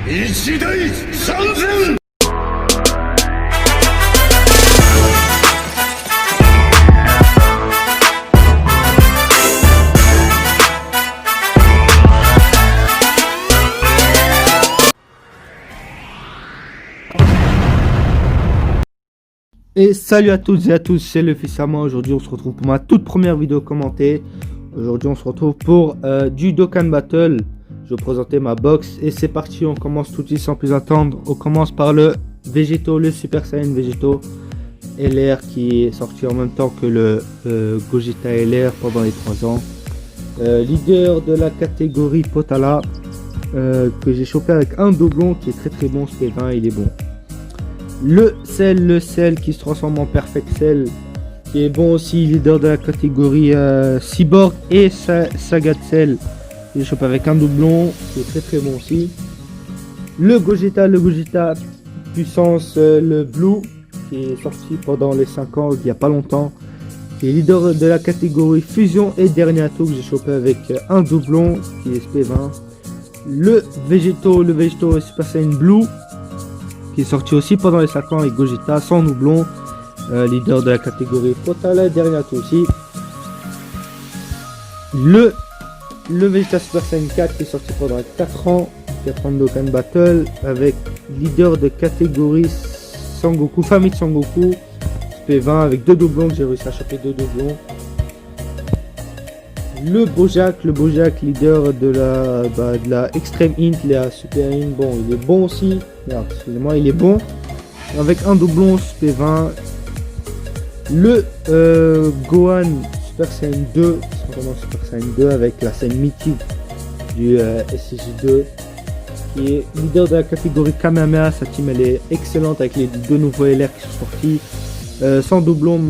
一代三千 Et salut à toutes et à tous, c'est le fils à moi. Aujourd'hui on se retrouve pour ma toute première vidéo commentée. Aujourd'hui on se retrouve pour du Dokkan Battle. Je vais vous présenter ma box et c'est parti, on commence tout de suite sans plus attendre. On commence par le Végéto, le Super Saiyan Végéto LR qui est sorti en même temps que le Gogeta LR pendant les 3 ans. Leader de la catégorie Potala que j'ai chopé avec un doublon qui est très bon, ce P20 il est bon. Le sel qui se transforme en Perfect Cell, qui est bon aussi, leader de la catégorie Cyborg et Saga de Cell. Je chope avec un doublon, qui est très bon aussi. Le Gogeta puissance, le Blue, qui est sorti pendant les 5 ans, il n'y a pas longtemps. Qui est leader de la catégorie Fusion et dernier atout que j'ai chopé avec un doublon, qui est SP20. Le Végéto Super Saiyan Blue, qui est sorti aussi pendant les 5 ans avec Gogeta sans doublon, leader de la catégorie Potala, dernier atout aussi. Le Vegeta Super Saiyan 4 qui est sorti pendant les 4 ans de Dokkan Battle avec leader de catégorie Sangoku, famille de Sangoku, P20 avec 2 doublons, que j'ai réussi à choper 2 doublons. Le Bojack leader de la Extreme Int, la Super Int, bon il est bon aussi, excusez-moi, il est bon, avec un doublon P20. Le Gohan Super Saiyan 2, Super Saiyan 2 avec la scène mythique du SCJ2, qui est leader de la catégorie Kamehameha. Sa team elle est excellente avec les 2 nouveaux LR qui sont sortis, sans doublon,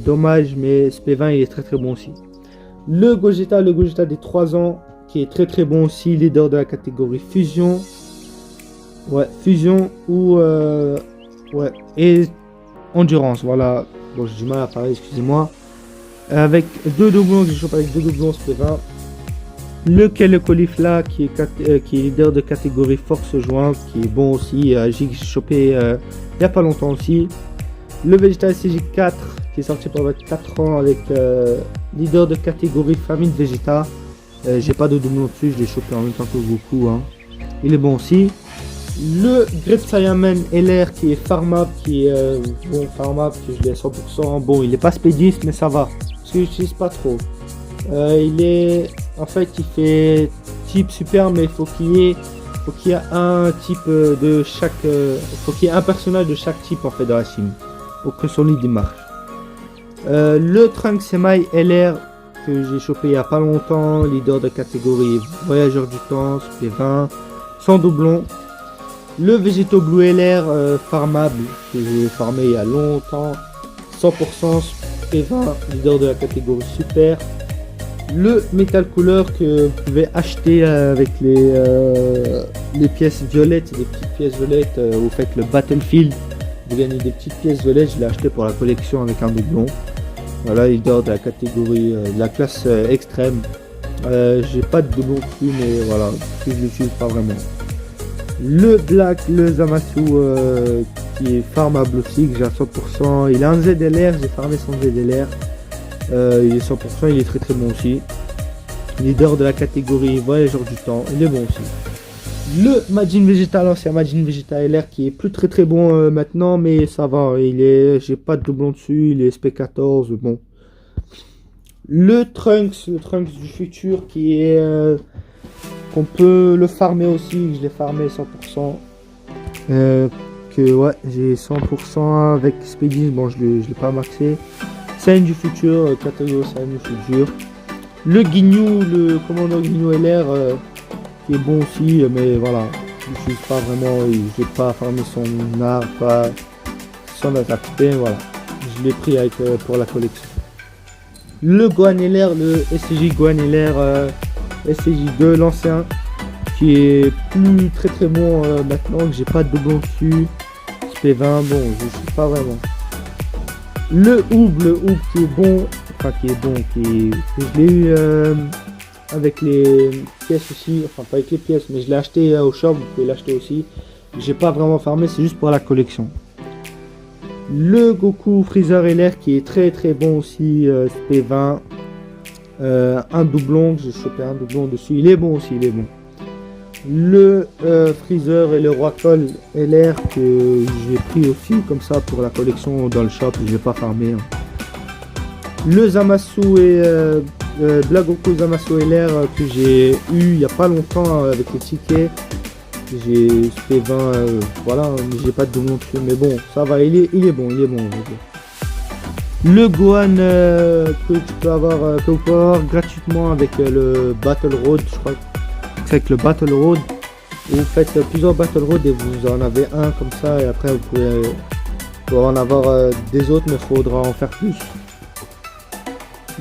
dommage, mais ce P20 il est très bon aussi. Le Gogeta des 3 ans, qui est très bon aussi, leader de la catégorie Fusion. Ouais, Fusion ou et Endurance, voilà. Bon, j'ai du mal à parler, excusez-moi. Avec 2 doublons, j'ai chopé avec 2 doublons, c'est P20. Le Caulifla, qui est leader de catégorie Force Jointe, qui est bon aussi, j'ai chopé il n'y a pas longtemps aussi. Le Vegeta SCJ4, qui est sorti pendant 4 ans avec leader de catégorie Famille de Vegeta. J'ai pas de doublon dessus, je l'ai chopé en même temps que Goku, hein. Il est bon aussi. Le Great Saiyaman LR qui est farmable, qui est farmable, que je l'ai à 100%. Bon, il est pas spédiste, mais ça va, parce que j'utilise pas trop. Il est, en fait, il fait type super, mais il faut qu'il y ait un type de chaque, faut qu'il y ait un personnage de chaque type en fait dans la team, pour que son lead marche. Le Trunks Semi LR que j'ai chopé il y a pas longtemps, leader de catégorie Voyageur du Temps, P20, sans doublon. Le Végéto Blue LR farmable, que j'ai farmé il y a longtemps, 100% P20, leader de la catégorie Super. Le Metal Cooler que vous pouvez acheter avec les pièces violettes, des petites pièces violettes, vous faites le Battlefield, vous gagnez des petites pièces violettes, je l'ai acheté pour la collection avec un doublon. Voilà, leader de la catégorie, de la classe extrême. J'ai pas de doublon dessus, mais voilà, je l'utilise pas vraiment. Le Black, le Zamasu qui est farmable aussi, que j'ai à 100%. Il a un ZLR, j'ai farmé son ZLR. Il est 100%, il est très bon aussi. Leader de la catégorie Voyageur du Temps, il est bon aussi. Le Majin Vegeta, l'ancien Majin Vegeta LR qui est plus très bon maintenant, mais ça va, j'ai pas de doublon dessus, il est SP14, bon. Le Trunks du futur qui est qu'on peut le farmer aussi, je l'ai farmé 100%. Que ouais, j'ai 100% avec Speedy, bon je l'ai pas maxé. Saiyan du futur, catégorie Saiyan du futur. Le Ginyu, le commandant Ginyu LR qui est bon aussi, mais voilà, je n'utilise pas vraiment, je n'ai pas farmé son art, pas son attaque, mais voilà, je l'ai pris avec pour la collection. Le Gohan LR, le SCJ Gohan LR SCJ2, l'ancien, qui est plus très bon maintenant, que j'ai pas de doublon dessus. P20, bon, je sais pas vraiment. Le Oob qui est bon, enfin que je l'ai eu avec les pièces aussi, enfin pas avec les pièces, mais je l'ai acheté au shop, vous pouvez l'acheter aussi. J'ai pas vraiment farmé, c'est juste pour la collection. Le Goku Freezer LR qui est très très bon aussi, SP20. Un doublon, j'ai chopé un doublon dessus, il est bon aussi, il est bon. Le Freezer et le Roi Cole LR que j'ai pris aussi comme ça pour la collection dans le shop, je vais pas farmer. Le Zamasu et Black Goku Zamasu LR que j'ai eu il y a pas longtemps avec les tickets. J'ai SP20, voilà, j'ai pas de doublon dessus, mais bon, ça va, il est bon, il est bon. Le Gohan que tu peux avoir, gratuitement avec le Battle Road, je crois que c'est avec le Battle Road. Vous faites plusieurs Battle Road et vous en avez un comme ça, et après vous pouvez en avoir des autres, mais il faudra en faire plus.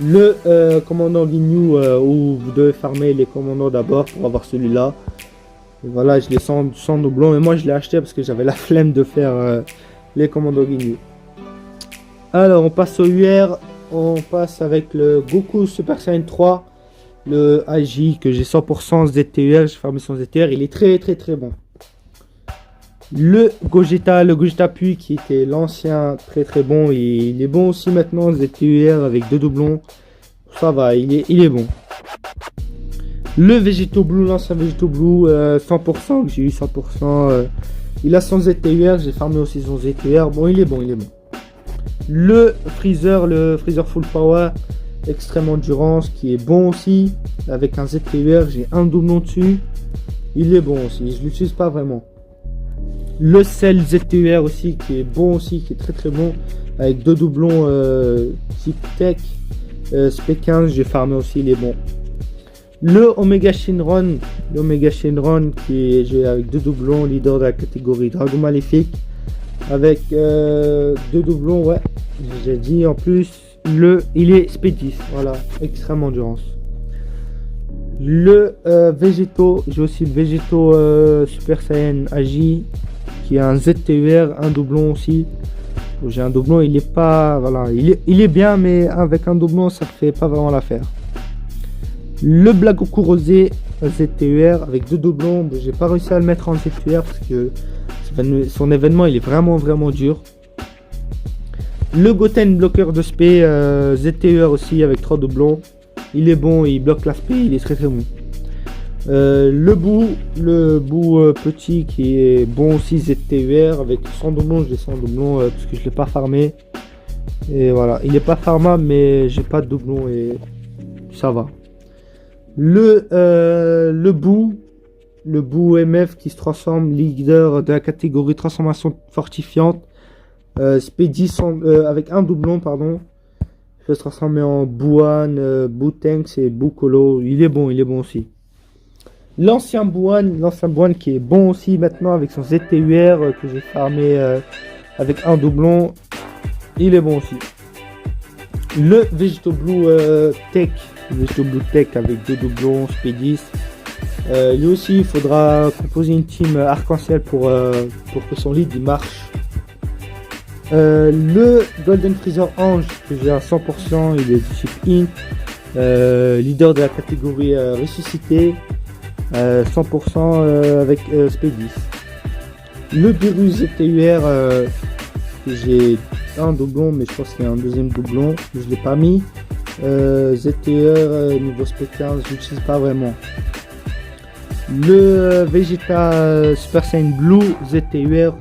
Le commandant Ginyu où vous devez farmer les commandants d'abord pour avoir celui-là. Et voilà, je l'ai sans doublon, mais moi je l'ai acheté parce que j'avais la flemme de faire les commandos Ginyu. Alors on passe au UR, on passe avec le Goku Super Saiyan 3, le AJ que j'ai 100% ZTUR, j'ai farmé son ZTUR, il est très très très bon. Le Gogeta Pui qui était l'ancien très très bon, il est bon aussi maintenant, ZTUR avec 2 doublons, ça va, il est bon. Le Vegeto Blue, l'ancien Vegeto Blue, 100% que j'ai eu 100%. Il a son ZTUR, j'ai farmé aussi son ZTUR. Bon, il est bon, il est bon. Le Freezer Full Power, Extreme Endurance, qui est bon aussi. Avec un ZTUR, j'ai un doublon dessus. Il est bon aussi, je l'utilise pas vraiment. Le Cell ZTUR aussi, qui est bon aussi, qui est très très bon. Avec 2 doublons type Tech. SP15, j'ai farmé aussi, il est bon. Le Omega Shenron, qui est avec 2 doublons, leader de la catégorie Dragon Maléfique, avec 2 doublons, ouais, j'ai dit en plus, il est SP10, voilà, extrême endurance. Le Végéto, j'ai aussi le Végéto Super Saiyan AJ, qui a un ZTUR, un doublon aussi. J'ai un doublon, il est pas, voilà, il est bien, mais avec un doublon, ça fait pas vraiment l'affaire. Le Black Goku Rosé ZTUR avec 2 doublons, j'ai pas réussi à le mettre en ZTUR parce que son événement il est vraiment dur. Le Goten bloqueur de SP ZTUR aussi avec 3 doublons, il est bon, il bloque la SP, il est très très bon. Le bout petit qui est bon aussi ZTUR avec 100 doublons, j'ai 100 doublons parce que je l'ai pas farmé. Et voilà, il est pas farmable mais j'ai pas de doublons et ça va. Le bout MF qui se transforme, leader de la catégorie transformation fortifiante, SP10 avec un doublon, pardon. Il peut se transformer en Bouan, Boutanks et Boukolo. Il est bon aussi. L'ancien Bouan qui est bon aussi maintenant avec son ZTUR que j'ai farmé avec un doublon. Il est bon aussi. Le Vegeto Blue Tech. Vegeto Blue Tech avec 2 doublons, SP10. Lui aussi, il faudra composer une team arc-en-ciel pour que son lead il marche. Le Golden Freezer Ange que j'ai à 100%, il est du type Int, leader de la catégorie ressuscité, 100% avec SP10. Le Virus ZTUR que j'ai un doublon, mais je pense qu'il y a un deuxième doublon, je l'ai pas mis. ZTUR niveau SP15, je l'utilise pas vraiment. Le Vegeta Super Saiyan Blue ZTUR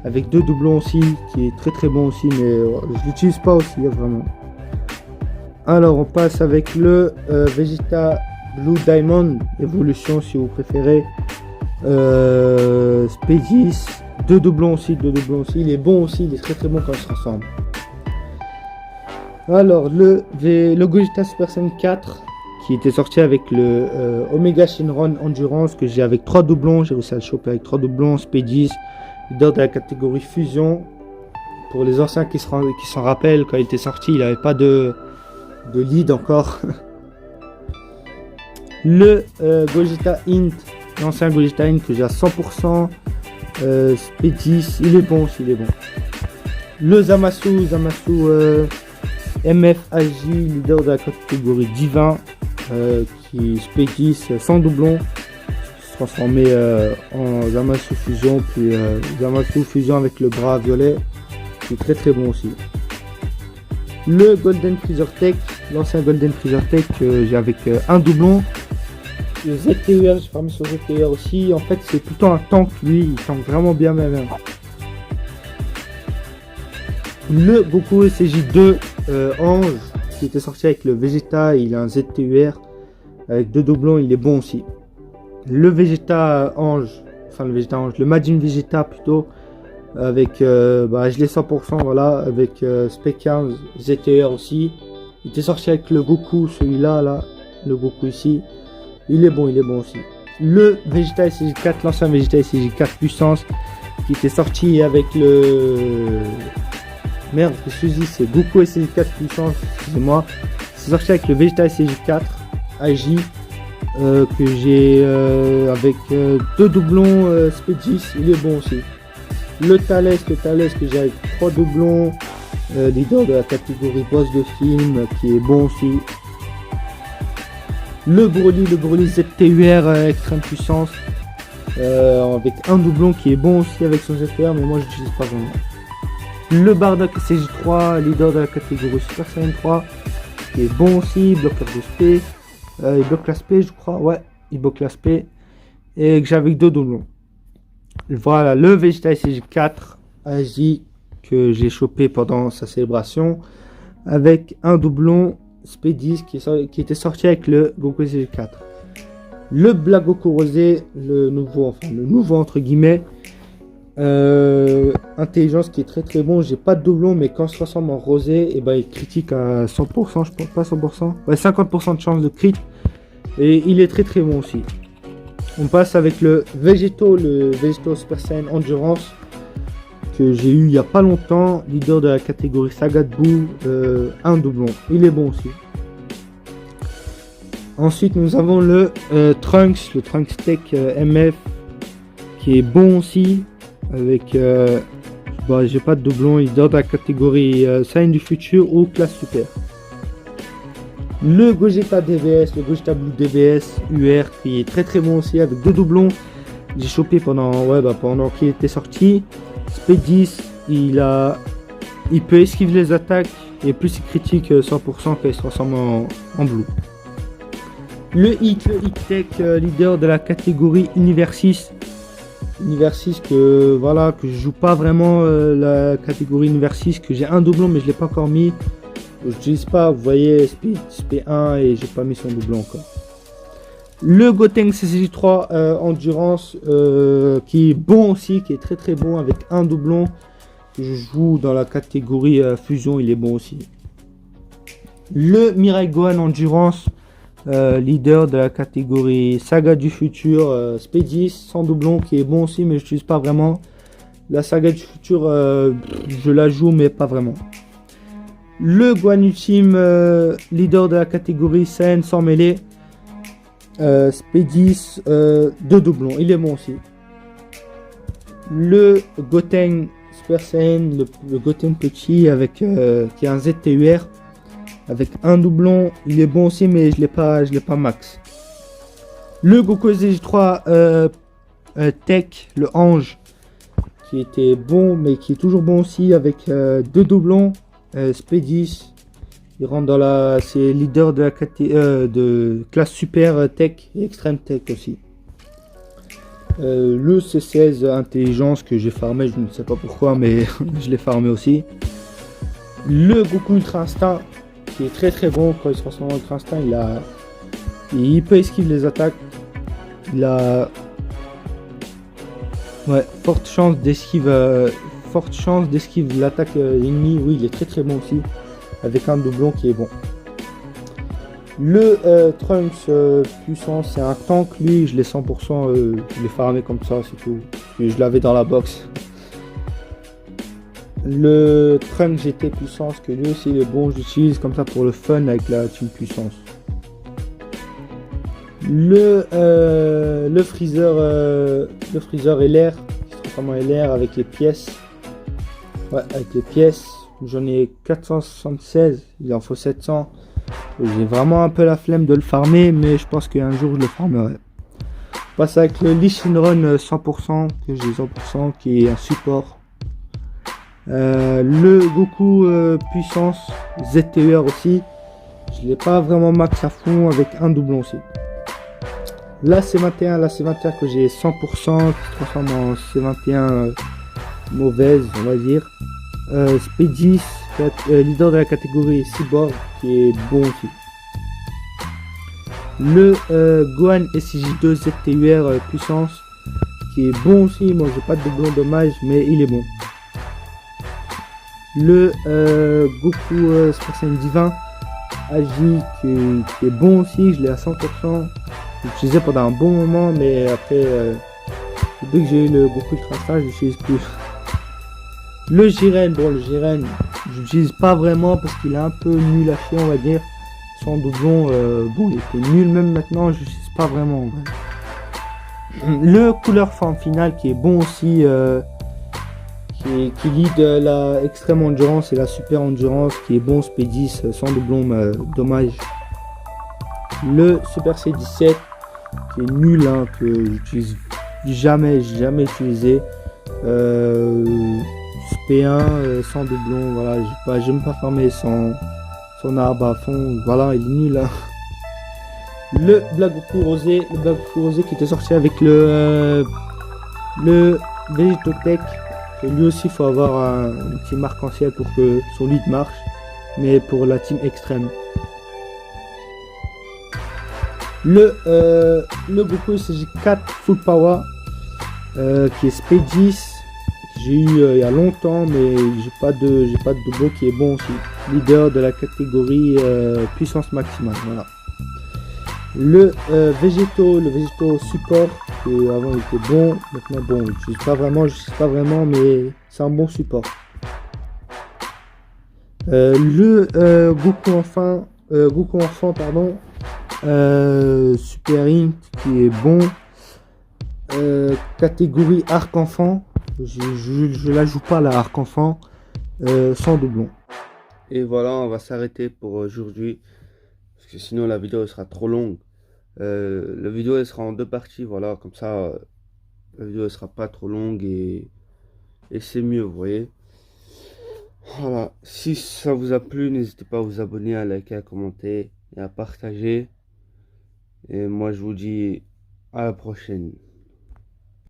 avec 2 doublons aussi, qui est très très bon aussi, mais je l'utilise pas aussi vraiment. Alors on passe avec le Vegeta Blue Diamond Evolution si vous préférez, SP10, 2 doublons aussi, il est bon aussi, il est très très bon quand il se transforme. Alors le Gogeta Super Saiyan 4 qui était sorti avec le Omega Shenron Endurance que j'ai avec 3 doublons, j'ai réussi à le choper avec 3 doublons, SP10, leader de la catégorie fusion. Pour les anciens qui s'en rappellent, quand il était sorti, il n'avait pas de lead encore. Le Gogeta Int, l'ancien Gogeta Int que j'ai à 100%, SP10, il est bon aussi, il est bon. Le Zamasu MF AJ, leader de la catégorie divin, qui Speed 10 sans doublon, se transformer en Zamasu fusion, puis Zamasu fusion avec le bras violet, qui est très très bon aussi. Le Golden Freezer Tech, l'ancien Golden Freezer Tech, j'ai avec un doublon. Le ZTUR, j'ai farmé sur ZTUR aussi. En fait, c'est tout le temps un tank, lui, il tank vraiment bien même. Le Goku SCJ2 Ange, qui était sorti avec le Vegeta, il a un ZTUR avec 2 doublons, il est bon aussi. Le Vegeta Ange, le Majin Vegeta plutôt, avec je l'ai 100%, voilà, avec Spec 15 ZTR aussi. Il était sorti avec le Goku, celui-là, là, le Goku ici. Il est bon aussi. Le Vegeta SCJ4, l'ancien Vegeta SCJ4 puissance, qui était sorti avec le... Merde, je suis dit, c'est Goku SCJ4 puissance, excusez-moi. C'est sorti avec le Vegeta SCJ4 AJ, que j'ai avec 2 doublons Speed10, il est bon aussi. Le Thales que j'ai avec 3 doublons, leader de la catégorie boss de film, qui est bon aussi. Le Broly ZTUR extrême puissance, avec un doublon qui est bon aussi avec son ZTUR, mais moi je n'utilise pas vraiment. Le Bardock CJ3, leader de la catégorie Super Saiyan 3, qui est bon aussi, bloqueur de SP, il bloque la SP je crois, ouais, il bloque la SP, et que j'ai avec 2 doublons. Voilà, le Vegeta SCJ4 AJ que j'ai chopé pendant sa célébration, avec un doublon SP10 qui était sorti avec le Goku SCJ4. Le Black Goku Rosé, le nouveau entre guillemets, intelligence qui est très très bon. J'ai pas de doublon, mais quand il se transforme en rosé, et il critique à 100%, je pense pas 100%, ouais, 50% de chance de crit, et il est très très bon aussi. On passe avec le Vegeto Super Saiyan Endurance, que j'ai eu il y a pas longtemps, leader de la catégorie Saga de Buu, un doublon, il est bon aussi. Ensuite nous avons le Trunks Tech MF, qui est bon aussi, avec j'ai pas de doublon, leader de la catégorie Saiyan du futur ou classe super. Le Gogeta DVS, le Gogeta Blue DVS UR, qui est très très bon aussi avec 2 doublons. J'ai chopé pendant qu'il était sorti. Speed10, il peut esquiver les attaques et plus il critique 100% quand il se transforme en blue. Le Hit Tech, leader de la catégorie Univers 6 que je joue pas vraiment la catégorie Univers 6, que j'ai un doublon mais je l'ai pas encore mis. Je n'utilise pas, vous voyez, SP1 et j'ai pas mis son doublon encore. Le Gotenks CCJ3 Endurance, qui est bon aussi, qui est très très bon avec un doublon. Je joue dans la catégorie fusion, il est bon aussi. Le Mirai Gohan Endurance, leader de la catégorie Saga du futur, SP10 sans doublon, qui est bon aussi, mais je n'utilise pas vraiment. La Saga du futur, je la joue, mais pas vraiment. Le Gohan Ultime, leader de la catégorie Saiyan sans mêlée, SP10, 2 doublons, il est bon aussi. Le Goten Super Saiyan, le Goten petit avec qui a un ZTUR avec un doublon, il est bon aussi, mais je l'ai pas max. Le Goku SCJ3 Tech, le Ange, qui était bon, mais qui est toujours bon aussi avec 2 doublons. SP10, il rentre dans c'est leader de la de classe super tech et extrême tech aussi. Le C16 intelligence que j'ai farmé, je ne sais pas pourquoi, mais je l'ai farmé aussi. Le Goku Ultra Instinct, qui est très très bon quand il se transforme en Ultra Instinct, il peut esquiver les attaques, il a forte chance d'esquive l'attaque ennemie. Oui, il est très très bon aussi avec un doublon qui est bon. Le Trunks puissance, c'est un tank, lui je l'ai 100%, je l'ai farmé comme ça, c'est tout, je l'avais dans la box. Le Trunks GT puissance, que lui aussi il est bon, j'utilise comme ça pour le fun avec la team puissance. Le Freezer LR, qui se transforme en LR avec les pièces. Ouais, avec les pièces, j'en ai 476, il en faut 700. J'ai vraiment un peu la flemme de le farmer, mais je pense qu'un jour je le farmerai. On passe avec le Lee Shinron 100%, que j'ai 100%, qui est un support. Le Goku puissance ZTUR aussi. Je l'ai pas vraiment max à fond avec un doublon aussi. La C21 que j'ai 100%, qui se transforme en C21 mauvaise, on va dire. Speedis, leader de la catégorie Cyborg, qui est bon aussi. Le Gohan SJ2 ZTUR puissance, qui est bon aussi. Moi j'ai pas de doublon dommage, mais il est bon. Le Goku Super Saiyan Divin Agi, qui est bon aussi, je l'ai à 100%. Je l'utilisais pendant un bon moment, mais après, dès que j'ai eu le Goku Ultra Star, je l'utilise plus. Le Jiren, bon, le Jiren, je l'utilise pas vraiment parce qu'il est un peu nul à chier, on va dire. Son doublon, bon, il était nul même maintenant, je l'utilise pas vraiment. Ouais. Le couleur forme finale qui est bon aussi, qui lead la extrême endurance et la super endurance, qui est bon, Speedis, sans doublon, dommage. Le Super C17 qui est nul, hein, que j'utilise jamais utilisé. P1 sans doublon, voilà, j'aime pas farmer son arbre à fond, voilà, il est nul, hein. Le Black Goku Rosé, qui était sorti avec le Vegetotech. Lui aussi il faut avoir un petit arc-en-ciel pour que son lead marche, mais pour la team extrême. Le Goku SJ4 Full Power, qui est Speed 10, j'ai eu il y a longtemps, mais j'ai pas de doublon, qui est bon aussi. Leader de la catégorie puissance maximale, voilà. Le Végéto support, qui avant il était bon, maintenant bon, je sais pas vraiment, mais c'est un bon support. Le Goku enfant, pardon, Super Int, qui est bon, catégorie arc enfant, je la joue pas la arc enfant, sans doublon. Et voilà, on va s'arrêter pour aujourd'hui, parce que sinon la vidéo sera trop longue. La vidéo elle sera en 2 parties, voilà, comme ça la vidéo elle sera pas trop longue et c'est mieux, vous voyez. Voilà, si ça vous a plu, n'hésitez pas à vous abonner, à liker, à commenter et à partager. Et moi je vous dis à la prochaine.